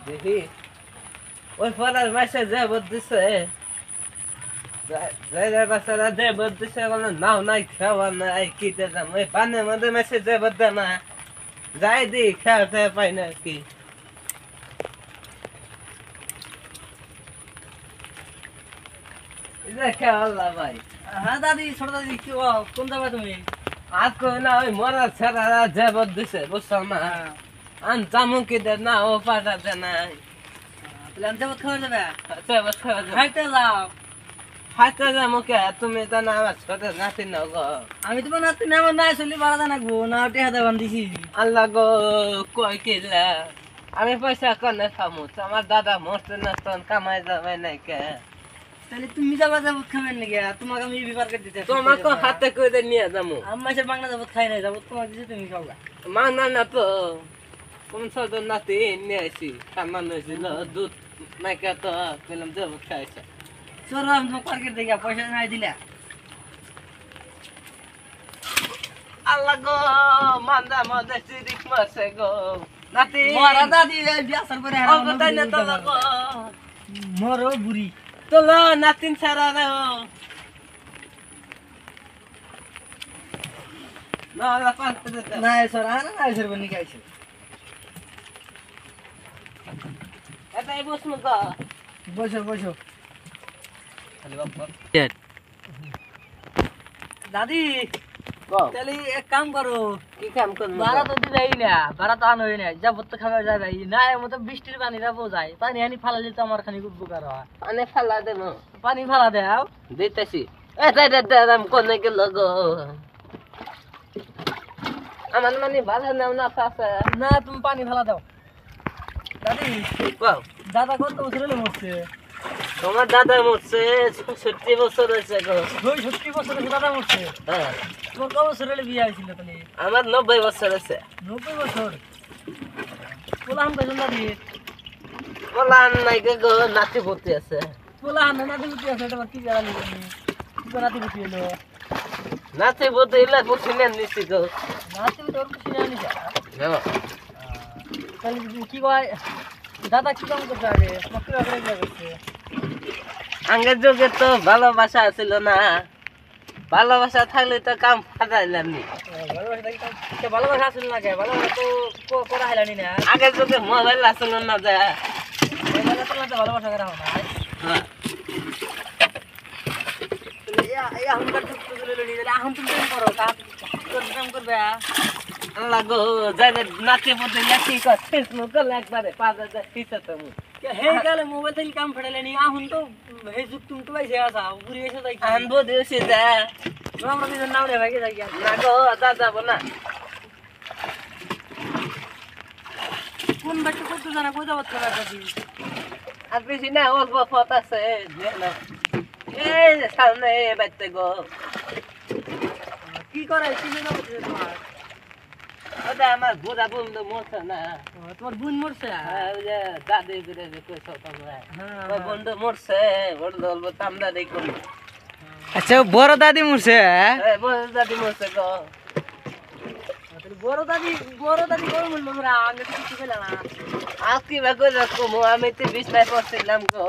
দেখি ওই ফলার মাসে যে বলতেছে বাচ্চারা যে বলতেছে নাও নাই খাওয়া নাই কি দিলাম ওই পানের মধ্যে মেসে যে বলতে না যাই দি খেয়াতে পাই না কি খেয়াল্লা ভাই। হ্যাঁ দাদি, ছোট দাদি, কি কোন যাবে তুমি? আজ কই না ওই মরা ছেড়া যে বলতেছে বুঝছো না আন চামুকি দে না ও পাটা দে নাই প্ল্যান যাবো খাওয়া যাবে? খাইতে খাইতে যাও। যাবো কে তুমি তো না আমার ছোট নাতি না গো আমি তোমার নাতি না, আমার না চলি বাড়া জানা গো না টেহা দেবান দিছি। আল্লাহ গো কই কিলা আমি পয়সা কনে খামু আমার দাদা মরতে না তখন কামাই যাবে নাই কে তাহলে তুমি যাবা যাবো খাবেন নাকি? তোমাকে আমি বিবার করে দিতে তোমাকে হাতে করে নিয়ে যাবো আমি মাসে বাংলা যাবো খাই নাই, যাবো তোমার দিছে তুমি খাওয়া। মা না না তো কোন ছোট নাতি নিয়ে আসি সামান হয়েছিল দুধ মাইকা তো পেলাম যাবো খাইছে চলো আমি তোমার মার্কেট দেখি পয়সা নাই দিলা। আল্লাহ গো মান্দা মধ্যে চিরিক মারছে গো নাতি মরা দাদি বিয়াসার করে ও তাই না তো গো মরো বুড়ি তোলো নাতিন ছাড়া রে না না পাঁচতে দিতে না স্যার আর না স্যার বনি খাইছে। এটাই বসনু তো বসো বসো খালি বাপ দাদি। কো তাহলে এক কাম করো, কি কাম করব ভাড়া তো দিলাই না, ভাড়া তো আনোই না, যাবো তো খাবার যাবে না এর মতো বৃষ্টির পানি যাবো যায় পানি আনি ফালালে তো আমার খানি উপকার হয়। আনে ফালা দেবো পানি ফালা দাও দিতেছি এ তাই দাম কোনে গেল গো আমার মানে বাধা নাও না আছে না, তুমি পানি ফালা দাও। দাদি কও দাদা কত বছর হলে মরছে? তোমার দাদা মরছে 66 বছর হয়েছে গো 70 বছর হলে দাদা মরছে? হ্যাঁ তোমার ক বছর হলে বিয়ে হয়েছিল তাহলে? আমার 90 বছর হয়েছে 90 বছর। পোলা হাম কজন দাদি? বলা নাই গো নাতি ভর্তি আছে পোলা হাম নাতি বুটি আছে, এটা কি জানা নেই কি নাতি বুটি এলো? নাতি ভর্তি হইলে বুঝি নেন নিছি গো নাতি বুটি ওর কিছু জানি না। হ্যাঁ তাহলে কি কয় দাদা কি কাম করতে আগে তোমার কি ব্যাপারে করছে? আগের যুগে তো ভালোবাসা ছিল না ভালোবাসা থাকলে তো কাম ফাটাইলাম নি ভালোবাসা আসল না কে? ভালোবাসা তো করা হেলানি না। আগের যুগে মোবাইল আসলো না যা ভালোবাসা করা হয় না। হ্যাঁ এখন তুমি কাম করো, কাম করবে। আল্লাহ গো যাই নাতি ভর্তি নাতি করছিস মুকল একবারে 5000 দিতে তুমি হে গেলে মোবাইল থেকে কাম ফেড়ালেনি, এখন তো হে যুগ তুমি তো পাইছে আসা ঘুরে এসে যাই আনবো দিয়েছি যা আমরা দুজন নাম রে ভাগে যাই না গো দা যাবো না কোন বাচ্চা করতে জানা কই যাবো তোরা দাদি? আর বেশি না অল্প পথ আছে এই সামনে বাচ্চা গো কি করে কি যাবো তোমার? ওটা আমার বুড়া বন্ধু মরছে না তোমার বোন মরছে? ওই যে দাদি ঘুরে কইছ তোমরা ওই বন্ধু মরছে বন্ধু বলবো তামদা দেখো আচ্ছা বড় দাদি মরছে? বড় দাদি মরছে গো বড় দাদি কই মরলো? আমরা আগে কিছু পেলাম না। আজ কি ভাগ করে রাখবো আমি তো বিছনায় পড়ছিলাম গো